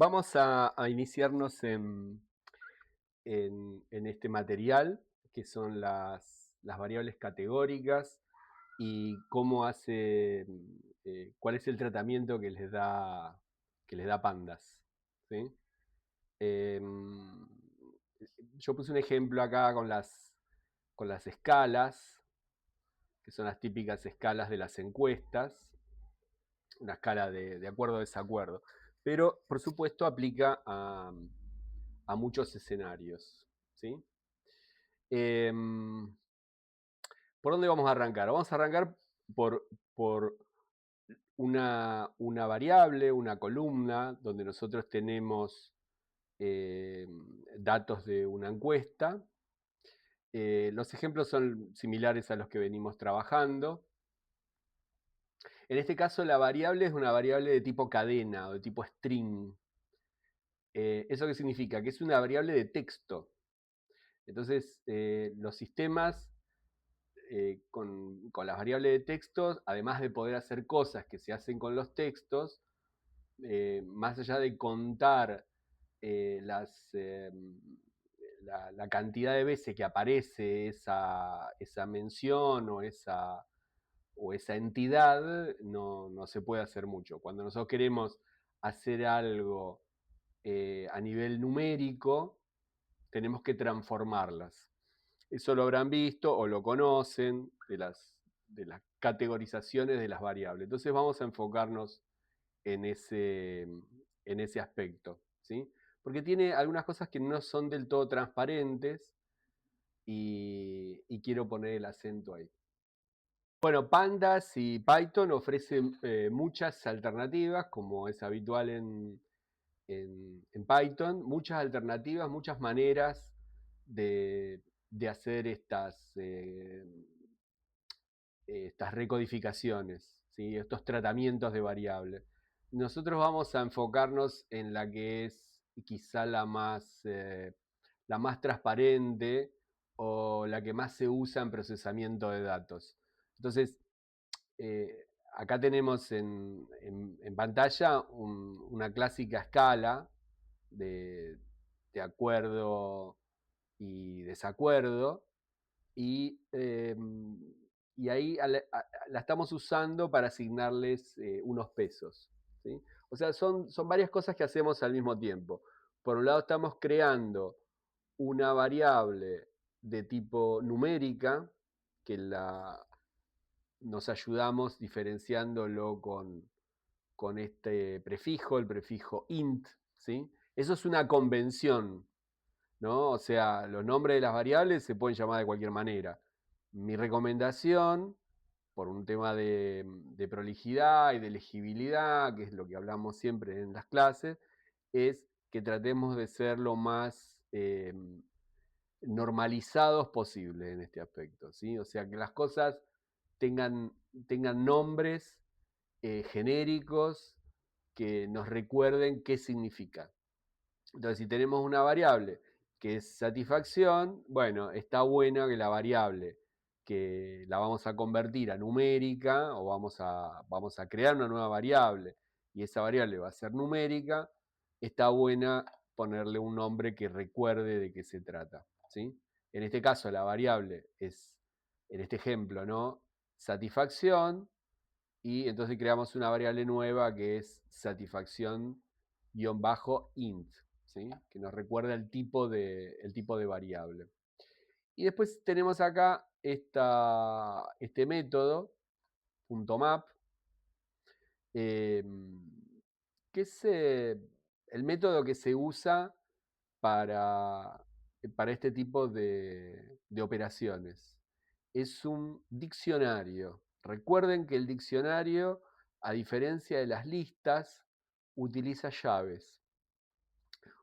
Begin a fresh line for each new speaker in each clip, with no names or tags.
Vamos a iniciarnos en este material, que son las variables categóricas y cómo cuál es el tratamiento que les da Pandas, ¿sí? Em, yo puse un ejemplo acá con las escalas, que son las típicas escalas de las encuestas, una escala de acuerdo o desacuerdo, pero por supuesto aplica a muchos escenarios, ¿sí? ¿Por dónde vamos a arrancar? Vamos a arrancar por una variable, una columna, donde nosotros tenemos datos de una encuesta. Los ejemplos son similares a los que venimos trabajando. En este caso, la variable es una variable de tipo cadena o de tipo string. ¿Eso qué significa? Que es una variable de texto. Entonces, los sistemas con las variables de textos, además de poder hacer cosas que se hacen con los textos, más allá de contar eh, las, eh, la cantidad de veces que aparece esa mención o esa entidad, no se puede hacer mucho. Cuando nosotros queremos hacer algo a nivel numérico, tenemos que transformarlas. Eso lo habrán visto o lo conocen de las categorizaciones de las variables. Entonces vamos a enfocarnos en ese aspecto, ¿sí? Porque tiene algunas cosas que no son del todo transparentes y quiero poner el acento ahí. Bueno, Pandas y Python ofrecen muchas alternativas, como es habitual en Python, muchas alternativas, muchas maneras de hacer estas recodificaciones, ¿sí? Estos tratamientos de variables. Nosotros vamos a enfocarnos en la que es quizá la más transparente o la que más se usa en procesamiento de datos. Entonces, acá tenemos en pantalla una clásica escala de, de acuerdo y desacuerdo, y ahí la estamos usando para asignarles unos pesos, ¿sí? O sea, son varias cosas que hacemos al mismo tiempo. Por un lado estamos creando una variable de tipo numérica, que nos ayudamos diferenciándolo con este prefijo, el prefijo int, ¿sí? Eso es una convención, ¿no? O sea, los nombres de las variables se pueden llamar de cualquier manera. Mi recomendación, por un tema de prolijidad y de legibilidad, que es lo que hablamos siempre en las clases, es que tratemos de ser lo más normalizados posible en este aspecto, ¿sí? O sea, que las cosas tengan, tengan nombres genéricos que nos recuerden qué significa. Entonces, si tenemos una variable que es satisfacción, bueno, está buena que la variable que la vamos a convertir a numérica o vamos a crear una nueva variable y esa variable va a ser numérica, está buena ponerle un nombre que recuerde de qué se trata, ¿sí? En este caso la variable es, en este ejemplo, ¿no? Satisfacción, y entonces creamos una variable nueva que es satisfacción-int, ¿sí? Que nos recuerda el tipo de variable. Y después tenemos acá este método, .map, eh, que es el método que se usa para este tipo de operaciones. Es un diccionario. Recuerden que el diccionario, a diferencia de las listas, utiliza llaves.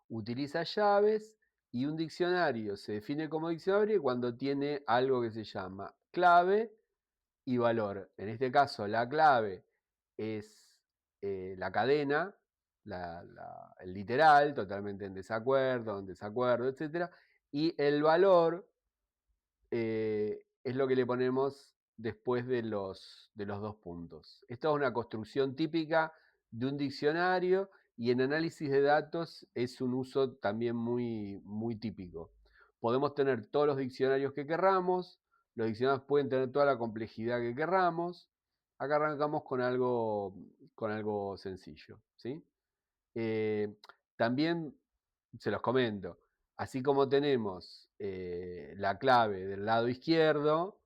Utiliza llaves, y un diccionario se define como diccionario cuando tiene algo que se llama clave y valor. En este caso, la clave es la cadena, el literal, totalmente en desacuerdo, etc. Y el valor es lo que le ponemos después de los dos puntos. Esta es una construcción típica de un diccionario y en análisis de datos es un uso también muy, muy típico. Podemos tener todos los diccionarios que querramos, los diccionarios pueden tener toda la complejidad que querramos. Acá arrancamos con algo sencillo, ¿sí? También se los comento, así como tenemos la clave del lado izquierdo,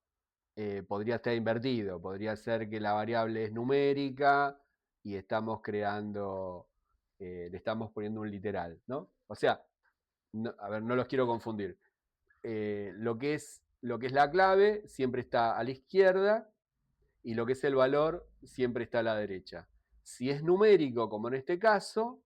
podría estar invertido, podría ser que la variable es numérica y estamos creando, le estamos poniendo un literal, ¿no? O sea, no, a ver, no los quiero confundir. Lo que es la clave siempre está a la izquierda y lo que es el valor siempre está a la derecha. Si es numérico, como en este caso,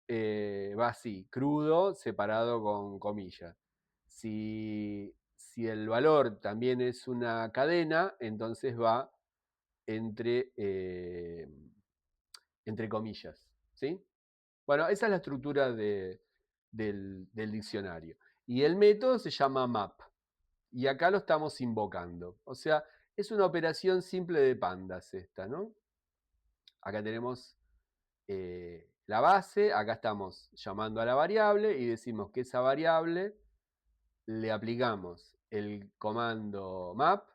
va así, crudo, separado con comillas. Si el valor también es una cadena, entonces va entre, entre comillas. ¿Sí? Bueno, esa es la estructura del diccionario. Y el método se llama map. Y acá lo estamos invocando. O sea, es una operación simple de pandas esta, ¿no? Acá tenemos la base, acá estamos llamando a la variable y decimos que esa variable le aplicamos el comando map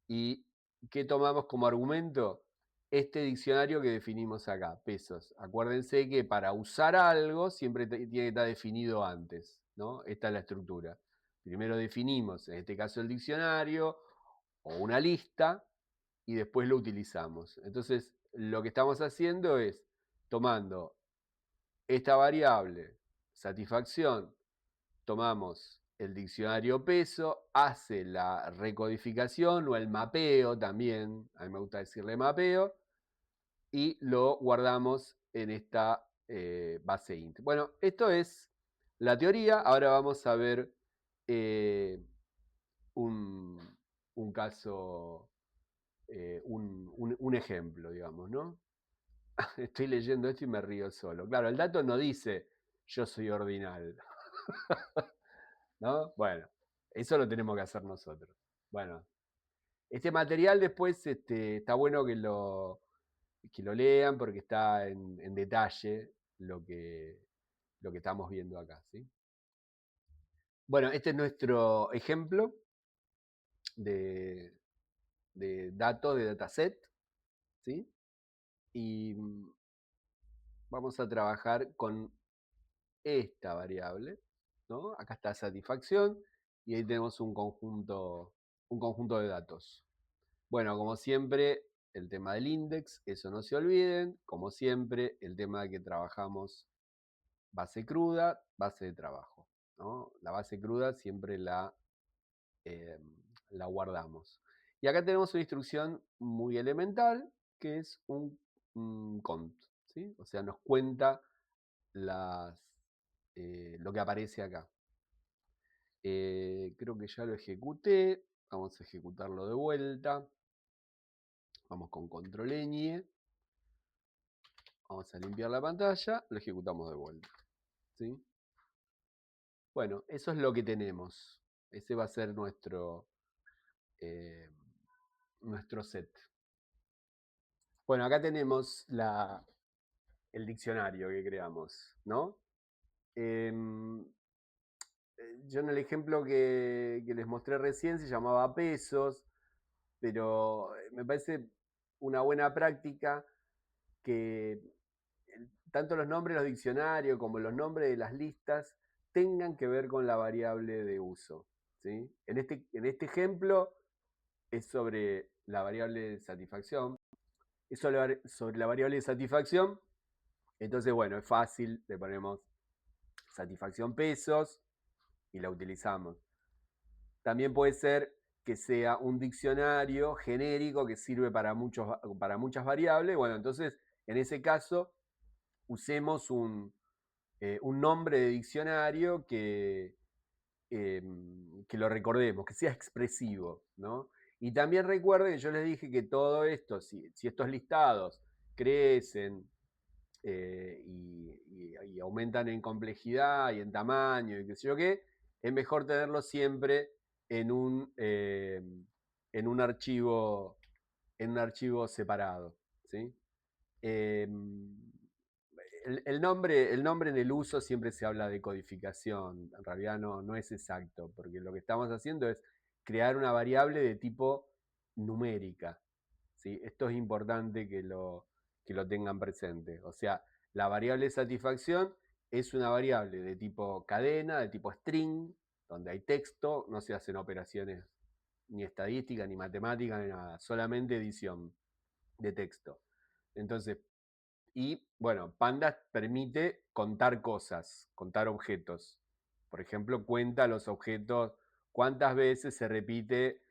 y ¿qué tomamos como argumento? Este diccionario que definimos acá, pesos. Acuérdense que para usar algo siempre tiene que estar definido antes, ¿no? Esta es la estructura. Primero definimos, en este caso el diccionario o una lista, y después lo utilizamos. Entonces, lo que estamos haciendo es tomando esta variable, satisfacción, tomamos el diccionario peso, hace la recodificación o el mapeo también, a mí me gusta decirle mapeo, y lo guardamos en esta base int. Bueno, esto es la teoría, ahora vamos a ver un, un caso, un ejemplo, digamos, ¿no? Estoy leyendo esto y me río solo. Claro, el dato no dice yo soy ordinal, ¿no? Bueno, eso lo tenemos que hacer nosotros. Bueno, este material después está bueno que lo lean porque está en detalle lo que estamos viendo acá, ¿sí? Bueno, este es nuestro ejemplo de, de datos, de dataset, ¿sí? Y vamos a trabajar con esta variable, ¿no? Acá está satisfacción y ahí tenemos un conjunto de datos. Bueno, como siempre, el tema del index, eso no se olviden. Como siempre, el tema de que trabajamos base cruda, base de trabajo, ¿no? La base cruda siempre eh, la guardamos. Y acá tenemos una instrucción muy elemental, que es un cont, ¿sí? O sea, nos cuenta lo que aparece acá. Creo que ya lo ejecuté. Vamos a ejecutarlo de vuelta. Vamos con control ñ. Vamos a limpiar la pantalla. Lo ejecutamos de vuelta. ¿Sí? Bueno, eso es lo que tenemos. Ese va a ser eh, nuestro set. Bueno, acá tenemos el diccionario que creamos, ¿no? Yo en el ejemplo que les mostré recién se llamaba pesos, pero me parece una buena práctica que tanto los nombres de los diccionarios como los nombres de las listas tengan que ver con la variable de uso. ¿Sí? En este ejemplo es sobre la variable de satisfacción. Es sobre la variable de satisfacción. Entonces, bueno, es fácil, le ponemos satisfacción pesos y la utilizamos. También puede ser que sea un diccionario genérico que sirve para muchas variables. Bueno, entonces, en ese caso, usemos un nombre de diccionario que lo recordemos, que sea expresivo, ¿no? Y también recuerden que yo les dije que todo esto, si estos listados crecen y aumentan en complejidad y en tamaño y qué sé yo qué, es mejor tenerlo siempre en un archivo, separado, ¿sí? el nombre en el uso siempre se habla de codificación. En realidad no es exacto, porque lo que estamos haciendo es crear una variable de tipo numérica. ¿Sí? Esto es importante que lo tengan presente. O sea, la variable de satisfacción es una variable de tipo cadena, de tipo string, donde hay texto, no se hacen operaciones ni estadística, ni matemática, ni nada, solamente edición de texto. Entonces, y bueno, Pandas permite contar cosas, contar objetos. Por ejemplo, cuenta los objetos, cuántas veces se repite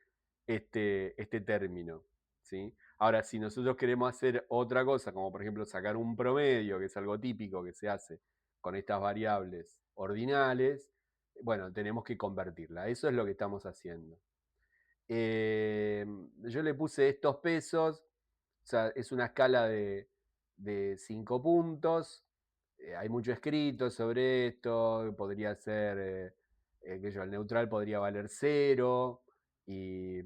este término. ¿Sí? Ahora, si nosotros queremos hacer otra cosa, como por ejemplo sacar un promedio, que es algo típico que se hace con estas variables ordinales, bueno, tenemos que convertirla. Eso es lo que estamos haciendo. Yo le puse estos pesos, o sea, es una escala de 5 puntos. Hay mucho escrito sobre esto, podría ser, que yo, el neutral podría valer 0 y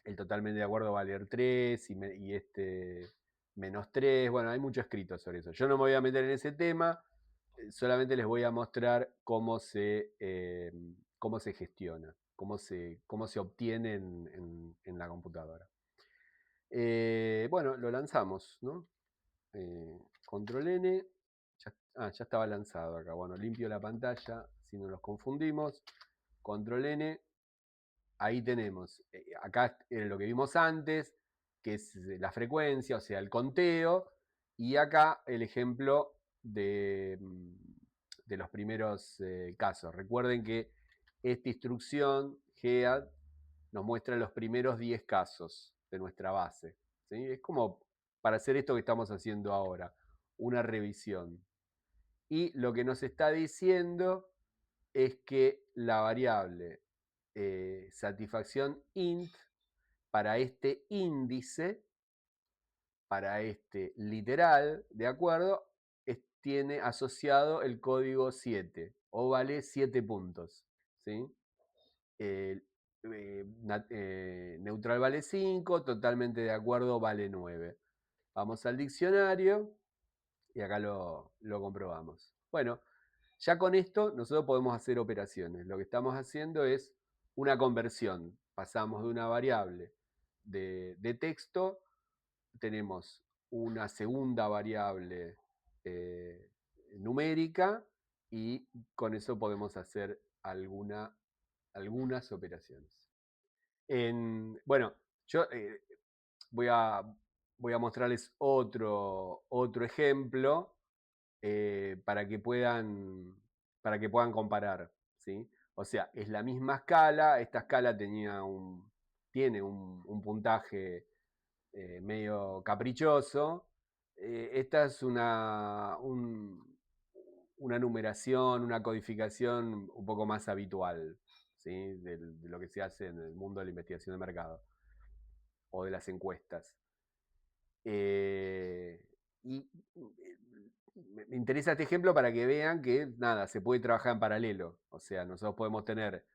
el totalmente de acuerdo valer 3 y este menos 3. Bueno, hay mucho escrito sobre eso. Yo no me voy a meter en ese tema, solamente les voy a mostrar cómo se gestiona, cómo se obtiene en la computadora. Bueno, lo lanzamos, ¿no? Control N. Ya estaba lanzado acá. Bueno, limpio la pantalla, si no nos confundimos. Control N. Ahí tenemos, acá lo que vimos antes, que es la frecuencia, o sea, el conteo, y acá el ejemplo de los primeros casos. Recuerden que esta instrucción, head, nos muestra los primeros 10 casos de nuestra base. ¿Sí? Es como para hacer esto que estamos haciendo ahora, una revisión. Y lo que nos está diciendo es que la variable satisfacción int para este índice, para este literal, ¿de acuerdo? Tiene asociado el código 7 o vale 7 puntos. ¿Sí? Neutral vale 5, totalmente de acuerdo vale 9. Vamos al diccionario y acá lo comprobamos. Bueno, ya con esto nosotros podemos hacer operaciones. Lo que estamos haciendo es una conversión. Pasamos de una variable de texto, tenemos una segunda variable numérica y con eso podemos hacer algunas operaciones. Bueno, yo voy a, voy a mostrarles otro ejemplo para que puedan comparar, ¿sí? O sea, es la misma escala, esta escala tiene un puntaje medio caprichoso. Esta es una numeración, una codificación un poco más habitual, ¿sí? De lo que se hace en el mundo de la investigación de mercado o de las encuestas. Y me interesa este ejemplo para que vean que nada, se puede trabajar en paralelo. O sea, nosotros podemos tener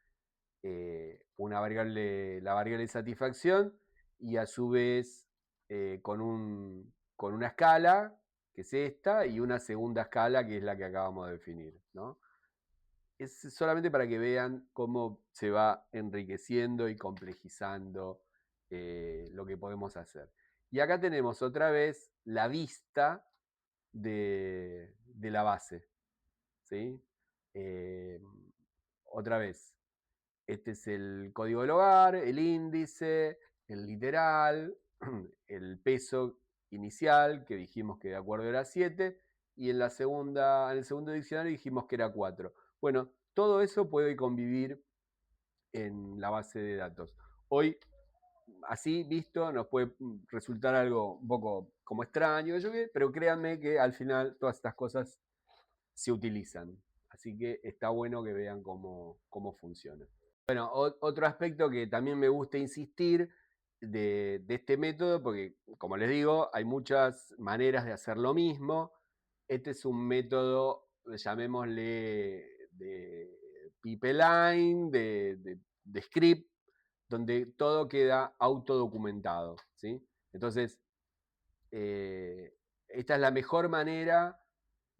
la variable de satisfacción y a su vez con una escala, que es esta, y una segunda escala, que es la que acabamos de definir, ¿no? Es solamente para que vean cómo se va enriqueciendo y complejizando lo que podemos hacer. Y acá tenemos otra vez la vista de la base. ¿Sí? Otra vez, este es el código del hogar, el índice, el literal, el peso inicial, que dijimos que de acuerdo era 7, y en el segundo diccionario dijimos que era 4. Bueno, todo eso puede convivir en la base de datos. Hoy, así visto, nos puede resultar algo un poco como extraño, pero créanme que al final todas estas cosas se utilizan. Así que está bueno que vean cómo funciona. Bueno, otro aspecto que también me gusta insistir de este método, porque como les digo, hay muchas maneras de hacer lo mismo. Este es un método, llamémosle de pipeline, de script, donde todo queda autodocumentado. ¿Sí? Entonces, esta es la mejor manera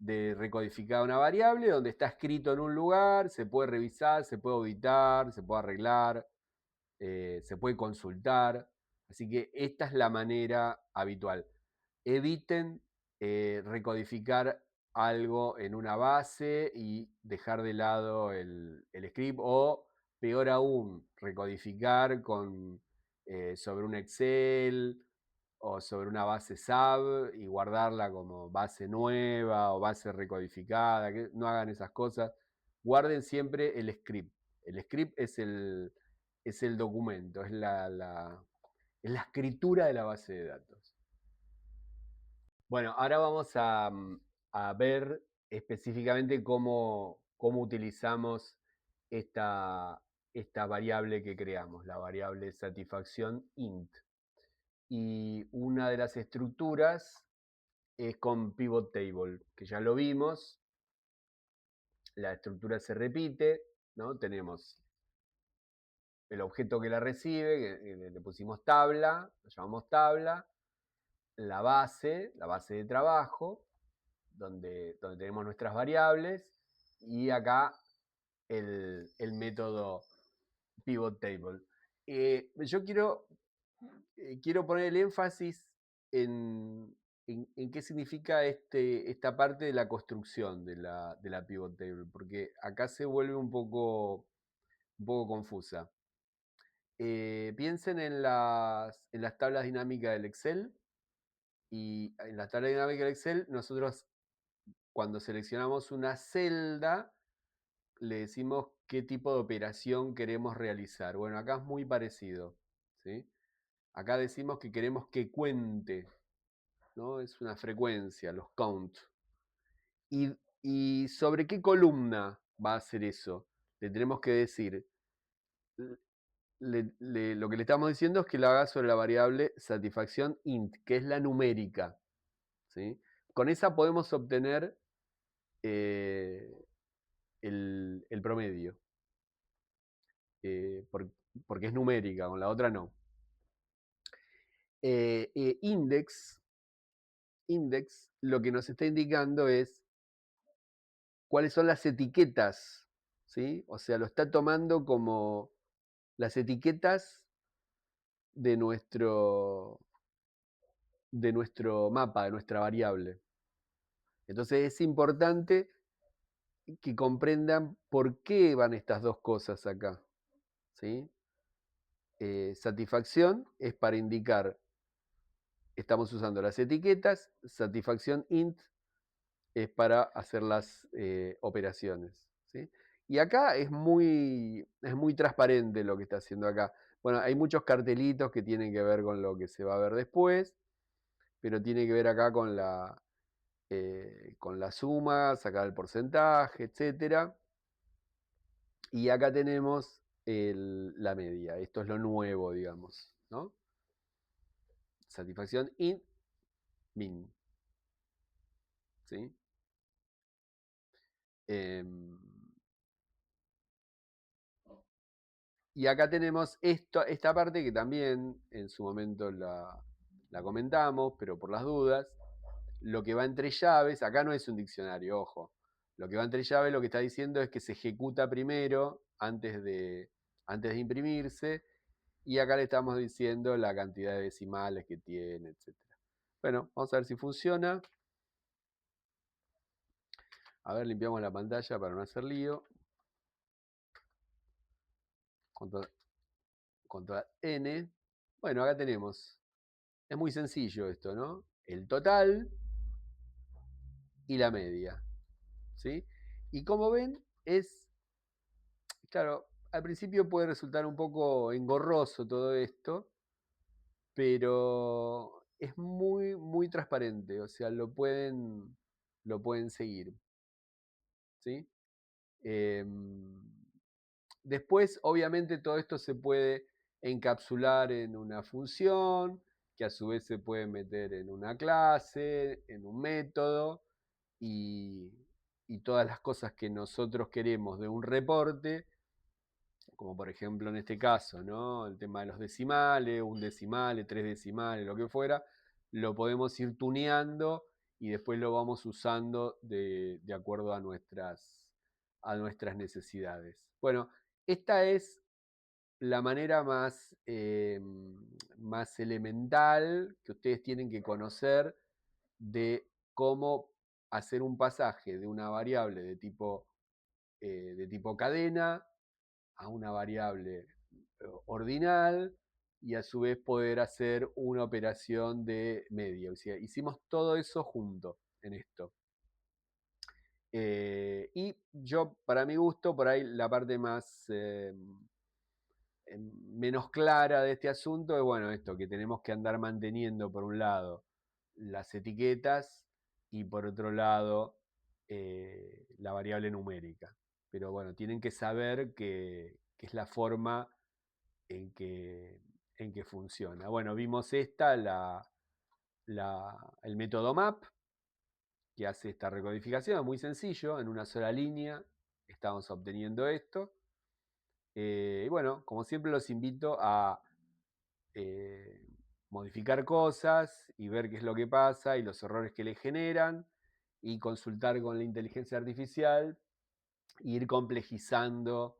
de recodificar una variable donde está escrito en un lugar, se puede revisar, se puede auditar, se puede arreglar, se puede consultar. Así que esta es la manera habitual. Eviten recodificar algo en una base y dejar de lado el script, o peor aún, recodificar sobre un Excel o sobre una base SAB y guardarla como base nueva o base recodificada. Que no hagan esas cosas. Guarden siempre el script. El script es el documento, es es la escritura de la base de datos. Bueno, ahora vamos a ver específicamente cómo utilizamos esta variable que creamos, la variable satisfacción int. Y una de las estructuras es con pivot table, que ya lo vimos. La estructura se repite, ¿no? Tenemos el objeto que la recibe, que le pusimos tabla, lo llamamos tabla, la base de trabajo, donde tenemos nuestras variables, y acá el método pivot table. Yo quiero poner el énfasis en qué significa esta parte de la construcción de la pivot table, porque acá se vuelve un poco confusa. Piensen en las tablas dinámicas del Excel, y en las tablas dinámicas del Excel nosotros, cuando seleccionamos una celda, le decimos qué tipo de operación queremos realizar. Bueno, acá es muy parecido, ¿sí? Acá decimos que queremos que cuente, ¿no? Es una frecuencia, los count. ¿Y sobre qué columna va a hacer eso? Le tenemos que decir, lo que le estamos diciendo es que lo haga sobre la variable satisfacción int, que es la numérica, ¿sí? Con esa podemos obtener el promedio, porque es numérica, con la otra no. Index lo que nos está indicando es cuáles son las etiquetas, ¿sí? O sea, lo está tomando como las etiquetas de nuestro mapa, de nuestra variable. Entonces es importante que comprendan por qué van estas dos cosas acá, ¿sí? Satisfacción es para indicar, estamos usando las etiquetas, satisfacción int es para hacer las operaciones, ¿sí? Y acá es muy transparente lo que está haciendo acá. Bueno, hay muchos cartelitos que tienen que ver con lo que se va a ver después, pero tiene que ver acá con la suma, sacar el porcentaje, etc. Y acá tenemos la media. Esto es lo nuevo, digamos, ¿no? Satisfacción int, min, ¿sí? Y acá tenemos esta parte que también en su momento la comentamos, pero por las dudas. Lo que va entre llaves, acá no es un diccionario, ojo. Lo que va entre llaves lo que está diciendo es que se ejecuta primero antes de imprimirse, y acá le estamos diciendo la cantidad de decimales que tiene, etc. Bueno, vamos a ver si funciona. A ver, limpiamos la pantalla para no hacer lío. Control N. Bueno, acá tenemos. Es muy sencillo esto, ¿no? El total y la media, ¿sí? Y como ven, claro, al principio puede resultar un poco engorroso todo esto, pero es muy transparente, o sea, lo pueden seguir, ¿sí? Después, obviamente, todo esto se puede encapsular en una función, que a su vez se puede meter en una clase, en un método, y, todas las cosas que nosotros queremos de un reporte, como por ejemplo en este caso, ¿no? El tema de los decimales, un decimal, tres decimales, lo que fuera, lo podemos ir tuneando y después lo vamos usando de acuerdo a nuestras necesidades. Bueno, esta es la manera más elemental que ustedes tienen que conocer de cómo hacer un pasaje de una variable de tipo cadena a una variable ordinal y a su vez poder hacer una operación de media. O sea, hicimos todo eso junto en esto. Y yo, para mi gusto, por ahí la parte menos clara de este asunto es, bueno, esto, que tenemos que andar manteniendo, por un lado, las etiquetas y por otro lado, la variable numérica. Pero bueno, tienen que saber que es la forma en que funciona. Bueno, vimos el método map, que hace esta recodificación, es muy sencillo, en una sola línea estamos obteniendo esto. Y bueno, como siempre los invito a eh, modificar cosas y ver qué es lo que pasa y los errores que le generan y consultar con la inteligencia artificial e ir complejizando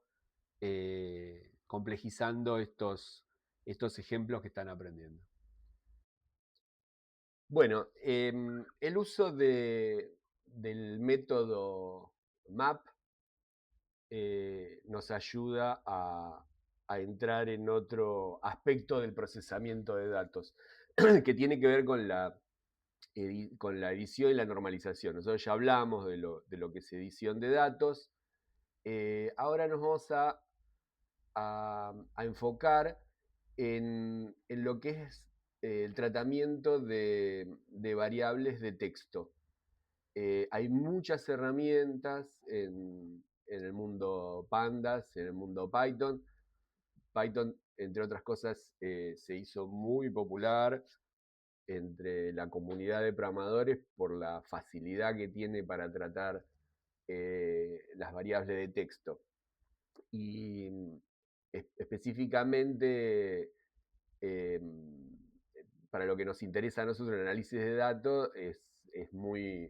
estos ejemplos que están aprendiendo. Bueno, el uso del método MAP nos ayuda a entrar en otro aspecto del procesamiento de datos, que tiene que ver con la edición y la normalización. Nosotros ya hablamos de lo que es edición de datos. Ahora nos vamos a enfocar en lo que es el tratamiento de variables de texto. Hay muchas herramientas en el mundo Pandas, en el mundo Python. Python, entre otras cosas, se hizo muy popular entre la comunidad de programadores por la facilidad que tiene para tratar las variables de texto. Y específicamente eh, para lo que nos interesa a nosotros el análisis de datos es muy,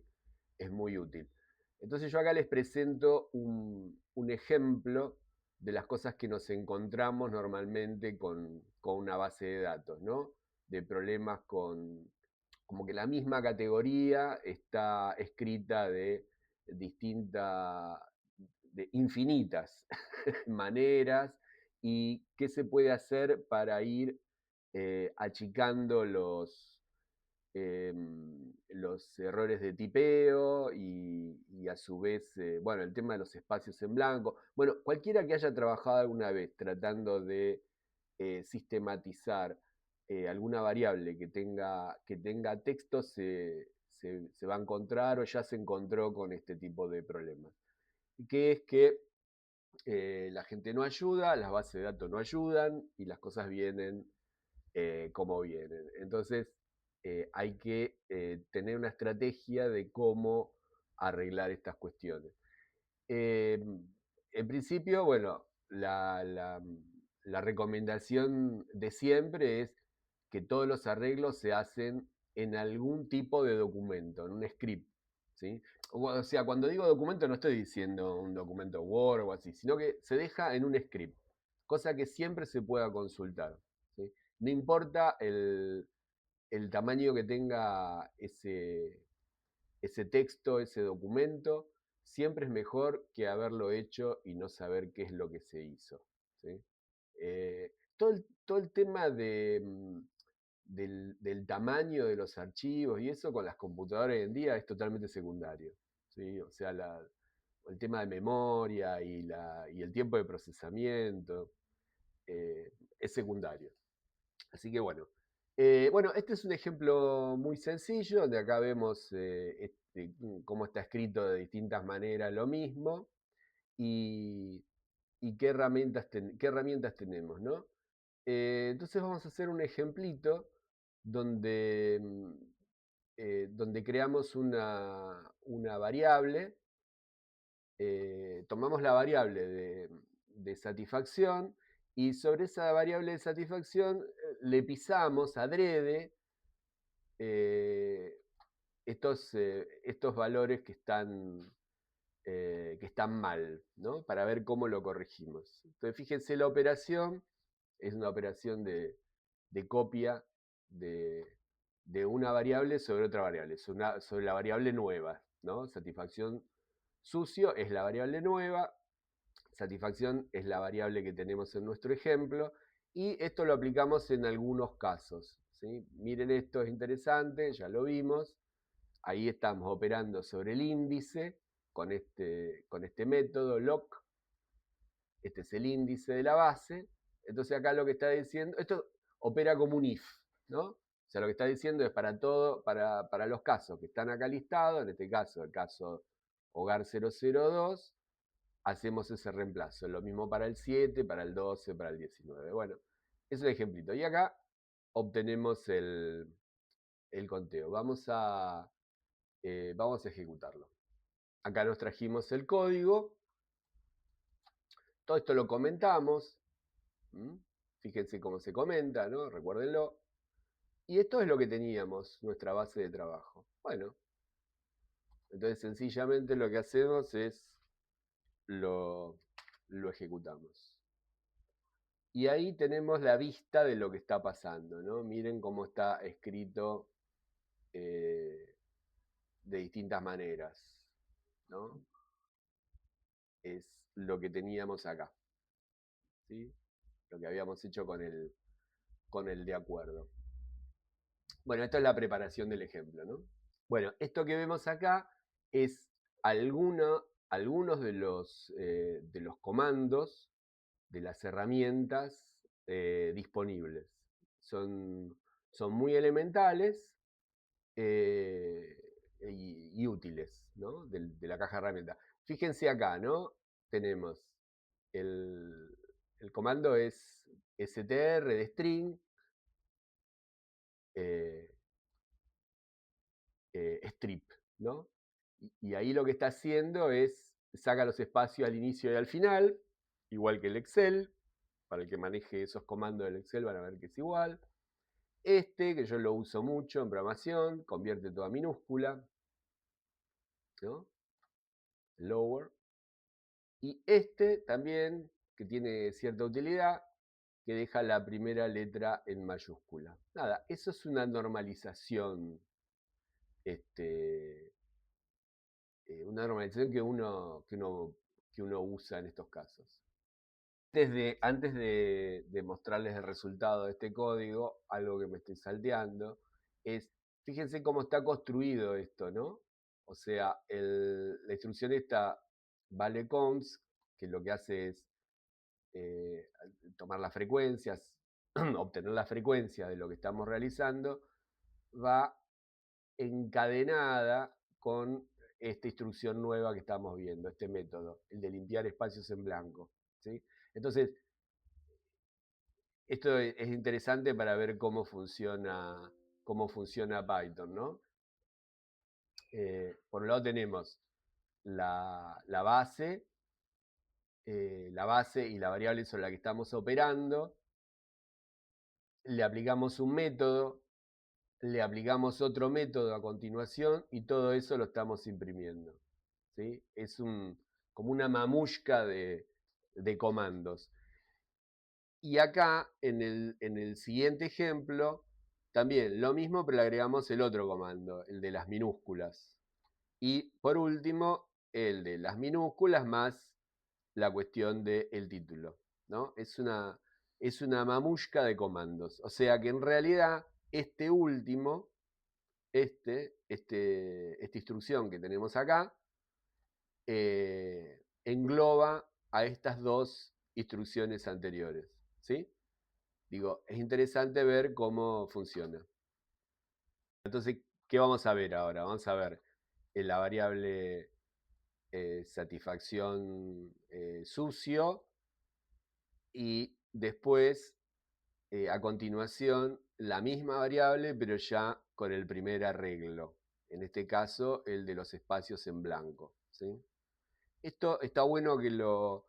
es muy útil. Entonces yo acá les presento un ejemplo de las cosas que nos encontramos normalmente con una base de datos, ¿no? De problemas como que la misma categoría está escrita distintas, de infinitas maneras y qué se puede hacer para ir achicando los errores de tipeo y a su vez, bueno, el tema de los espacios en blanco. Bueno, cualquiera que haya trabajado alguna vez tratando de sistematizar alguna variable que tenga texto se va a encontrar o ya se encontró con este tipo de problemas. Que es que la gente no ayuda, las bases de datos no ayudan y las cosas vienen como vienen. Entonces, hay que tener una estrategia de cómo arreglar estas cuestiones. En principio, bueno, la recomendación de siempre es que todos los arreglos se hacen en algún tipo de documento, en un script. ¿Sí? O sea, cuando digo documento no estoy diciendo un documento Word o así, sino que se deja en un script, cosa que siempre se pueda consultar. ¿Sí? No importa el tamaño que tenga ese texto, ese documento, siempre es mejor que haberlo hecho y no saber qué es lo que se hizo. ¿Sí? Todo el tema del tamaño de los archivos y eso con las computadoras hoy en día es totalmente secundario. ¿Sí? O sea, el tema de memoria y el tiempo de procesamiento es secundario. Así que bueno. Bueno, este es un ejemplo muy sencillo, donde acá vemos cómo está escrito de distintas maneras lo mismo y, y qué herramientas tenemos, ¿no? Entonces vamos a hacer un ejemplito donde, donde creamos una variable, tomamos la variable de satisfacción y sobre esa variable de satisfacción le pisamos adrede estos valores que están mal, ¿no? Para ver cómo lo corregimos. Entonces, fíjense, la operación es una operación de copia de una variable sobre otra variable, sobre la variable nueva, ¿no? Satisfacción sucio es la variable nueva, satisfacción es la variable que tenemos en nuestro ejemplo, y esto lo aplicamos en algunos casos, ¿sí? Miren, esto es interesante, ya lo vimos. Ahí estamos operando sobre el índice con este método loc. Este es el índice de la base. Entonces acá lo que está diciendo, esto opera como un if, ¿no? O sea, lo que está diciendo es para los casos que están acá listados, en este caso, el caso hogar 002, hacemos ese reemplazo. Lo mismo para el 7, para el 12, para el 19. Bueno, es un ejemplito. Y acá obtenemos el conteo. Vamos a ejecutarlo. Acá nos trajimos el código. Todo esto lo comentamos. Fíjense cómo se comenta, ¿no? Recuérdenlo. Y esto es lo que teníamos, nuestra base de trabajo. Bueno, entonces sencillamente lo que hacemos es lo ejecutamos. Y ahí tenemos la vista de lo que está pasando, ¿no? Miren cómo está escrito de distintas maneras, ¿no? Es lo que teníamos acá, ¿sí? Lo que habíamos hecho con el de acuerdo. Bueno, esto es la preparación del ejemplo, ¿no? Bueno, esto que vemos acá es algunos de los comandos, de las herramientas disponibles. Son muy elementales y útiles, ¿no? De la caja de herramientas. Fíjense acá, ¿no? Tenemos el comando es str de string, strip, ¿no? Y ahí lo que está haciendo es saca los espacios al inicio y al final, igual que el Excel. Para el que maneje esos comandos del Excel van a ver que es igual. Que yo lo uso mucho en programación, convierte todo a minúscula, ¿no? Lower. Y también, que tiene cierta utilidad, que deja la primera letra en mayúscula. Nada, eso es una normalización, una normalización que uno usa en estos casos. Antes de mostrarles el resultado de este código, algo que me estoy salteando, es, fíjense cómo está construido esto, ¿no? O sea, la instrucción esta, valeConst, que lo que hace es tomar las frecuencias, obtener la frecuencia de lo que estamos realizando, va encadenada con esta instrucción nueva que estamos viendo, este método, el de limpiar espacios en blanco, ¿sí? Entonces, esto es interesante para ver cómo funciona Python, ¿no? Por un lado tenemos la base y la variable sobre la que estamos operando, le aplicamos un método, le aplicamos otro método a continuación y todo eso lo estamos imprimiendo, ¿sí? Es como una mamushka de comandos. Y acá, en el siguiente ejemplo, también lo mismo, pero le agregamos el otro comando, el de las minúsculas. Y por último, el de las minúsculas más la cuestión del título, ¿no? Es una mamushka de comandos. O sea que en realidad este último, esta instrucción que tenemos acá, engloba a estas dos instrucciones anteriores, ¿sí? Digo, es interesante ver cómo funciona. Entonces, ¿qué vamos a ver ahora? Vamos a ver la variable satisfacción sucio y después, a continuación, la misma variable, pero ya con el primer arreglo. En este caso, el de los espacios en blanco, ¿sí? Esto está bueno que lo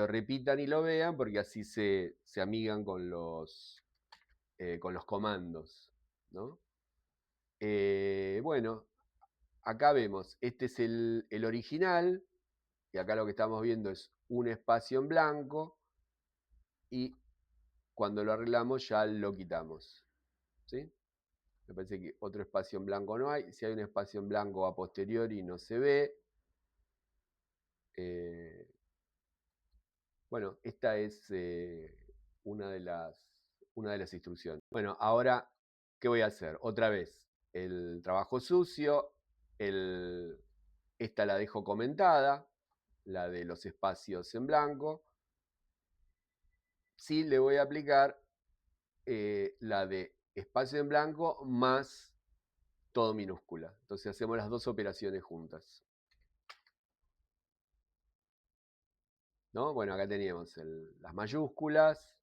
repitan y lo vean, porque así se amigan con los comandos, ¿no? Bueno, acá vemos, este es el original, y acá lo que estamos viendo es un espacio en blanco, y cuando lo arreglamos ya lo quitamos. ¿Sí? Me parece que otro espacio en blanco no hay. Si hay un espacio en blanco a posteriori no se ve. Bueno, esta es una de las instrucciones. Bueno, ahora, ¿qué voy a hacer? Otra vez, el trabajo sucio, esta la dejo comentada, la de los espacios en blanco. Sí le voy a aplicar la de espacio en blanco más todo minúscula. Entonces hacemos las dos operaciones juntas. ¿No? Bueno, acá teníamos las mayúsculas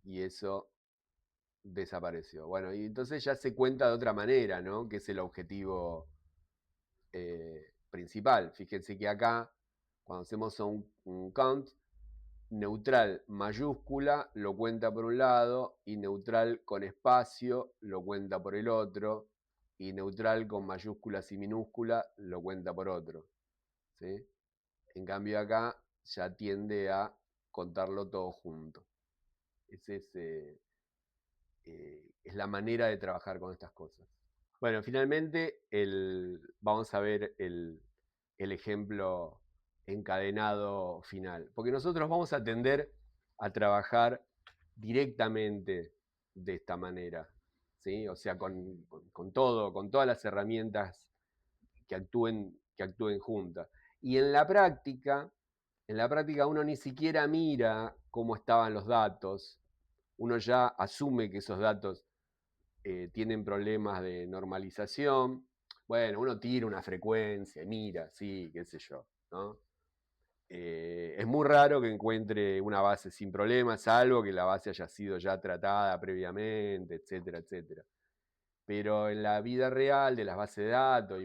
y eso desapareció. Bueno, y entonces ya se cuenta de otra manera, ¿no? Que es el objetivo principal. Fíjense que acá, cuando hacemos un count, neutral mayúscula lo cuenta por un lado y neutral con espacio lo cuenta por el otro y neutral con mayúsculas y minúsculas lo cuenta por otro. ¿Sí? En cambio acá ya tiende a contarlo todo junto. Esa es la manera de trabajar con estas cosas. Bueno, finalmente vamos a ver el ejemplo encadenado final, porque nosotros vamos a tender a trabajar directamente de esta manera, ¿sí? O sea, con todo, con todas las herramientas que actúen juntas. Y en la práctica uno ni siquiera mira cómo estaban los datos, uno ya asume que esos datos tienen problemas de normalización. Bueno, uno tira una frecuencia, mira, sí, qué sé yo, ¿no? Es muy raro que encuentre una base sin problemas, salvo que la base haya sido ya tratada previamente, etcétera, etcétera. Pero en la vida real de las bases de datos,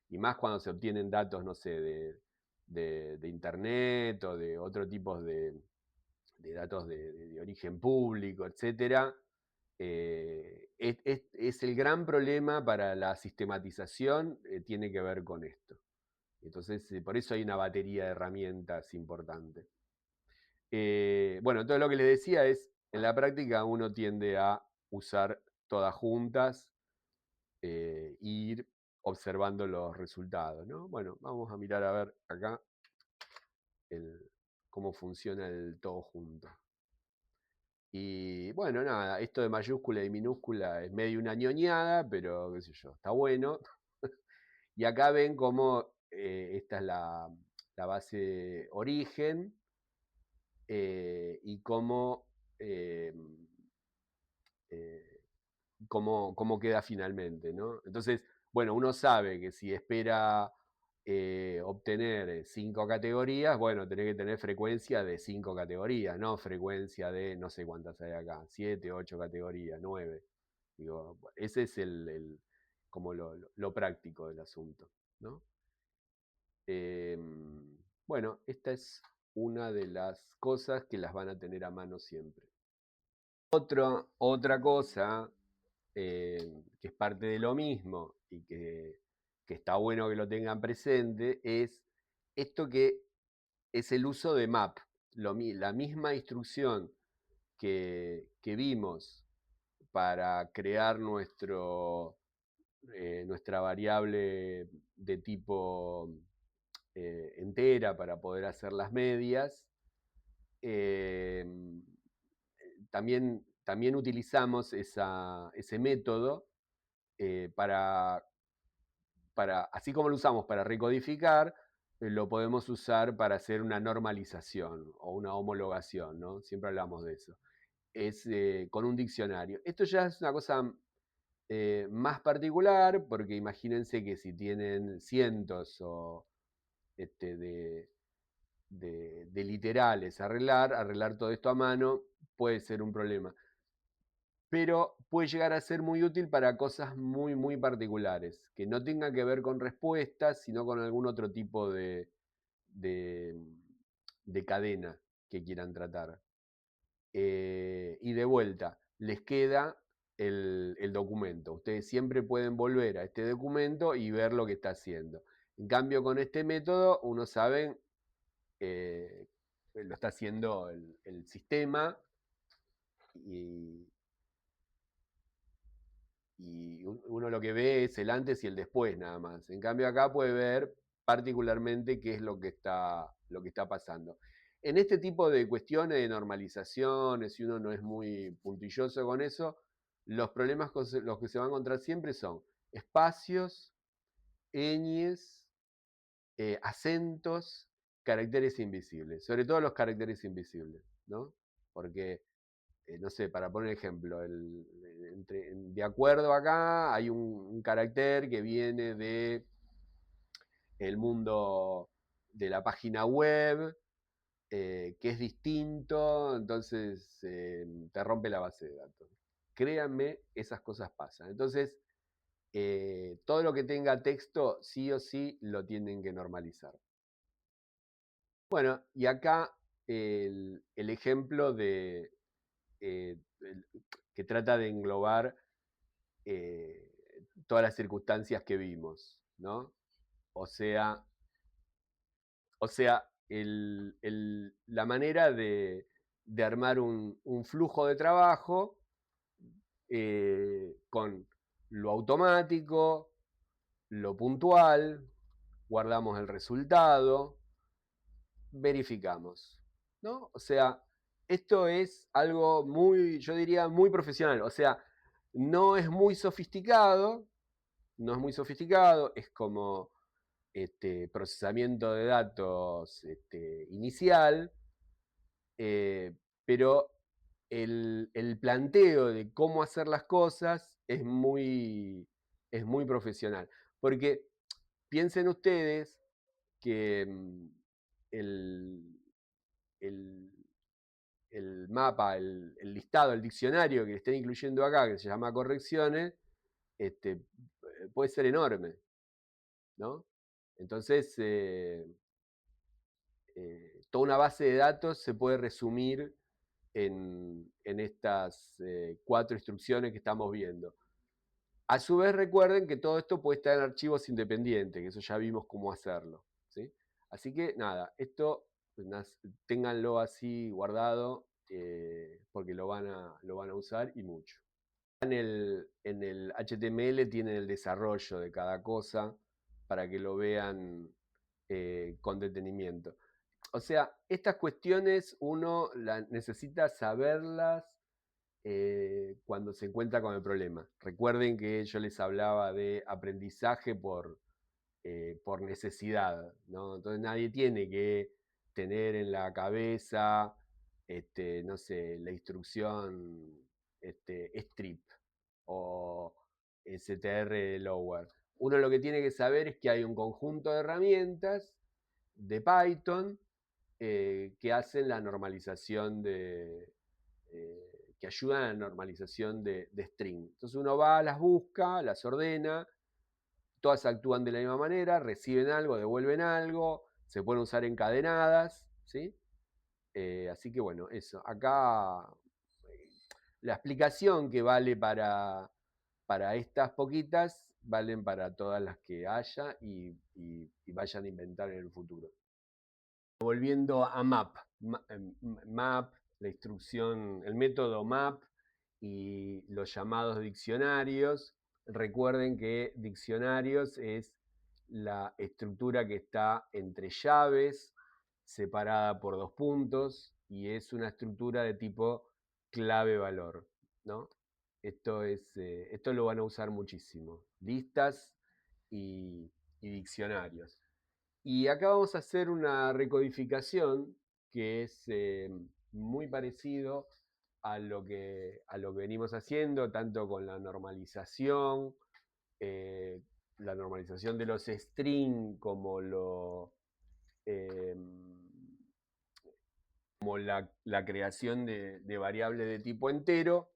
y más cuando se obtienen datos, no sé, de internet o de otro tipo de datos de origen público, etcétera, es el gran problema para la sistematización, tiene que ver con esto. Entonces, por eso hay una batería de herramientas importante. Bueno, entonces lo que les decía es, en la práctica uno tiende a usar todas juntas e ir observando los resultados, ¿no? Bueno, vamos a mirar a ver acá cómo funciona el todo junto. Y bueno, nada, esto de mayúscula y minúscula es medio una ñoñada, pero qué sé yo, está bueno. Y acá ven cómo esta es la base origen y eh, cómo queda finalmente, ¿no? Entonces, bueno, uno sabe que si espera obtener 5 categorías, bueno, tenés que tener frecuencia de 5 categorías, no frecuencia de no sé cuántas hay acá, 7, 8 categorías, 9. Digo, ese es como lo práctico del asunto, ¿no? Bueno, esta es una de las cosas que las van a tener a mano siempre. Otra cosa que es parte de lo mismo y que está bueno que lo tengan presente, es esto que es el uso de map. La misma instrucción que vimos para crear nuestra variable de tipo entera para poder hacer las medias, eh, también utilizamos ese método para, así como lo usamos para recodificar, lo podemos usar para hacer una normalización o una homologación, ¿no? Siempre hablamos de eso. Es con un diccionario. Esto ya es una cosa más particular, porque imagínense que si tienen cientos de literales a arreglar todo esto a mano puede ser un problema. Pero puede llegar a ser muy útil para cosas muy, muy particulares, que no tengan que ver con respuestas, sino con algún otro tipo de, de cadena que quieran tratar. Y de vuelta, les queda el documento. Ustedes siempre pueden volver a este documento y ver lo que está haciendo. En cambio, con este método, uno sabe, lo está haciendo el sistema y uno lo que ve es el antes y el después nada más. En cambio acá puede ver particularmente qué es lo que está pasando. En este tipo de cuestiones de normalizaciones, si uno no es muy puntilloso con eso, los problemas con los que se va a encontrar siempre son espacios, ñes, acentos, caracteres invisibles, sobre todo los caracteres invisibles, ¿no? Porque no sé, para poner ejemplo, de acuerdo acá hay un carácter que viene de el mundo de la página web, que es distinto, entonces te rompe la base de datos. Créanme, esas cosas pasan. Entonces, todo lo que tenga texto, sí o sí, lo tienen que normalizar. Bueno, y acá el ejemplo de, que trata de englobar todas las circunstancias que vimos, ¿no? O sea, la manera de armar un flujo de trabajo con lo automático, lo puntual, guardamos el resultado, verificamos, ¿no? O sea, esto es algo muy, yo diría, muy profesional. O sea, no es muy sofisticado, es como procesamiento de datos inicial, pero el planteo de cómo hacer las cosas es muy profesional. Porque piensen ustedes que el, el, el mapa, el listado, el diccionario que estén incluyendo acá, que se llama correcciones, puede ser enorme, ¿no? Entonces, toda una base de datos se puede resumir en estas 4 instrucciones que estamos viendo. A su vez, recuerden que todo esto puede estar en archivos independientes, que eso ya vimos cómo hacerlo, ¿sí? Así que nada, esto pues, ténganlo así guardado porque lo van a usar y mucho. En el HTML tienen el desarrollo de cada cosa para que lo vean con detenimiento. O sea, estas cuestiones uno necesita saberlas cuando se encuentra con el problema. Recuerden que yo les hablaba de aprendizaje por necesidad, ¿no? Entonces nadie tiene que tener en la cabeza, no sé, la instrucción strip o str lower. Uno lo que tiene que saber es que hay un conjunto de herramientas de Python que hacen la normalización que ayudan a la normalización de string. Entonces uno va, las busca, las ordena, todas actúan de la misma manera, reciben algo, devuelven algo, se pueden usar encadenadas, ¿sí? Así que bueno, eso. Acá la explicación que vale para estas poquitas, valen para todas las que haya y vayan a inventar en el futuro. Volviendo a map, la instrucción, el método map y los llamados diccionarios. Recuerden que diccionarios es la estructura que está entre llaves, separada por 2 puntos, y es una estructura de tipo clave-valor, ¿no? Esto lo van a usar muchísimo. Listas y diccionarios. Y acá vamos a hacer una recodificación que es muy parecido a lo que venimos haciendo, tanto con la normalización de los string eh, como la creación de variables de tipo entero.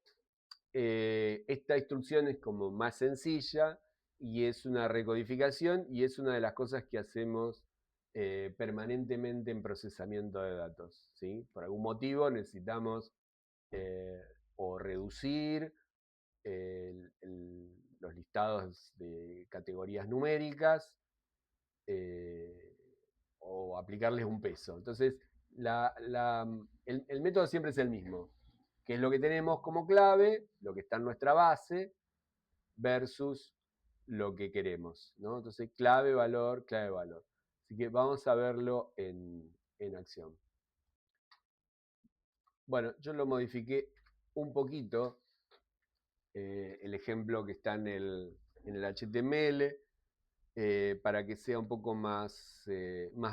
Esta instrucción es como más sencilla y es una recodificación y es una de las cosas que hacemos permanentemente en procesamiento de datos, ¿sí? Por algún motivo necesitamos o reducir los listados de categorías numéricas, o aplicarles un peso. Entonces, el método siempre es el mismo, que es lo que tenemos como clave, lo que está en nuestra base, versus lo que queremos, ¿no? Entonces, clave, valor, clave, valor. Así que vamos a verlo en acción. Bueno, yo lo modifiqué un poquito, el ejemplo que está en el HTML, para que sea un poco más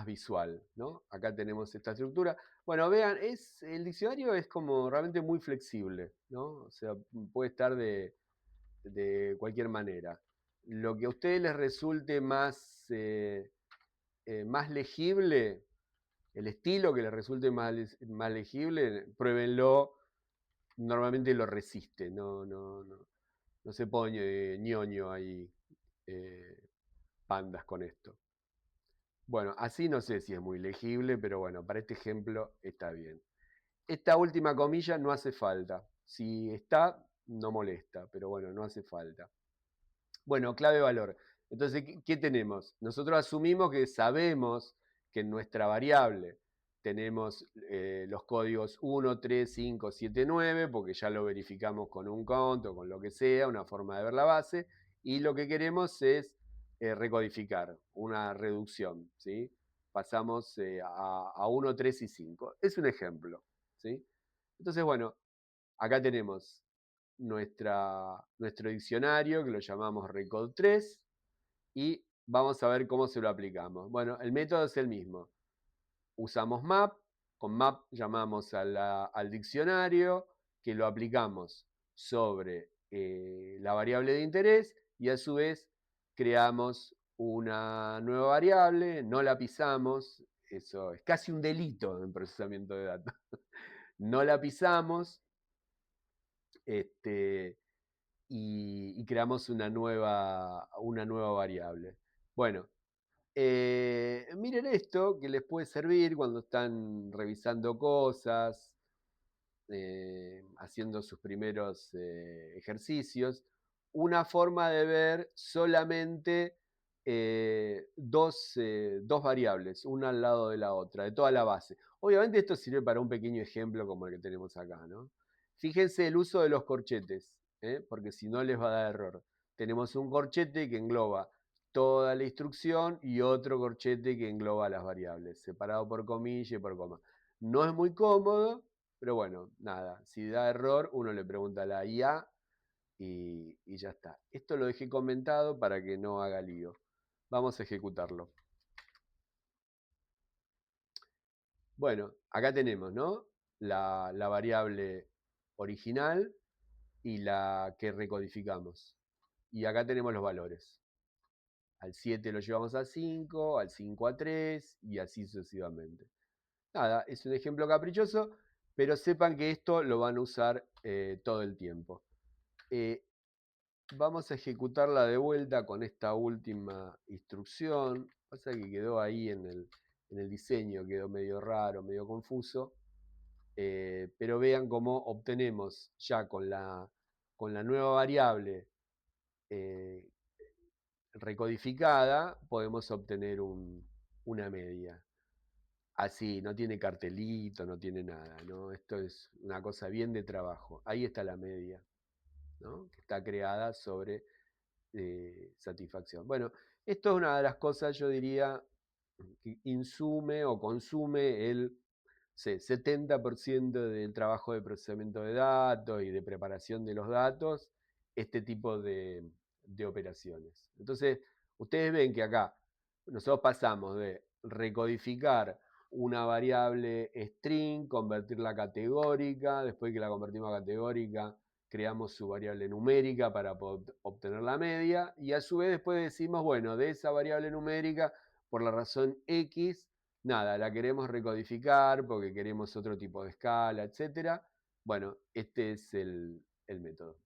visual, ¿no? Acá tenemos esta estructura. Bueno, vean, el diccionario es como realmente muy flexible, ¿no? O sea, puede estar de cualquier manera. Lo que a ustedes les resulte más legible, el estilo que les resulte más legible, pruébenlo. Normalmente lo resiste, no se pone ñoño ahí, pandas con esto. Bueno, así no sé si es muy legible, pero bueno, para este ejemplo está bien. Esta última comilla no hace falta. Si está, no molesta, pero bueno, no hace falta. Bueno, clave valor. Entonces, ¿qué tenemos? Nosotros asumimos que sabemos que en nuestra variable tenemos los códigos 1, 3, 5, 7, 9, porque ya lo verificamos con un count o con lo que sea, una forma de ver la base, y lo que queremos es recodificar, una reducción, ¿sí? Pasamos a 1, 3 y 5. Es un ejemplo, ¿sí? Entonces, bueno, acá tenemos nuestro diccionario, que lo llamamos Recode 3, y vamos a ver cómo se lo aplicamos. Bueno, el método es el mismo. Usamos map, con map llamamos al diccionario, que lo aplicamos sobre la variable de interés, y a su vez creamos una nueva variable, no la pisamos, eso es casi un delito en procesamiento de datos. No la pisamos, y creamos una nueva variable. Bueno, miren esto que les puede servir cuando están revisando cosas, haciendo sus primeros ejercicios. Una forma de ver solamente dos variables, una al lado de la otra, de toda la base. Obviamente esto sirve para un pequeño ejemplo como el que tenemos acá, ¿no? Fíjense el uso de los corchetes, porque si no les va a dar error. Tenemos un corchete que engloba toda la instrucción y otro corchete que engloba las variables, separado por comilla y por coma. No es muy cómodo, pero bueno, nada, si da error, uno le pregunta a la IA y ya está. Esto lo dejé comentado para que no haga lío. Vamos a ejecutarlo. Bueno, acá tenemos, ¿no? La variable original y la que recodificamos. Y acá tenemos los valores. Al 7 lo llevamos a 5, al 5 a 3 y así sucesivamente. Nada, es un ejemplo caprichoso, pero sepan que esto lo van a usar todo el tiempo. Vamos a ejecutarla de vuelta con esta última instrucción. Pasa que quedó ahí en el diseño, quedó medio raro, medio confuso. Pero vean cómo obtenemos ya con la nueva variable recodificada, podemos obtener una media. Así, no tiene cartelito, no tiene nada, ¿no? Esto es una cosa bien de trabajo. Ahí está la media, ¿no? Que está creada sobre satisfacción. Bueno, esto es una de las cosas, yo diría, que insume o consume el 70% del trabajo de procesamiento de datos y de preparación de los datos, este tipo de operaciones. Entonces, ustedes ven que acá nosotros pasamos de recodificar una variable string, convertirla a categórica, después que la convertimos a categórica, creamos su variable numérica para poder obtener la media, y a su vez después decimos, bueno, de esa variable numérica, por la razón X, nada, la queremos recodificar porque queremos otro tipo de escala, etc. Bueno, este es el método.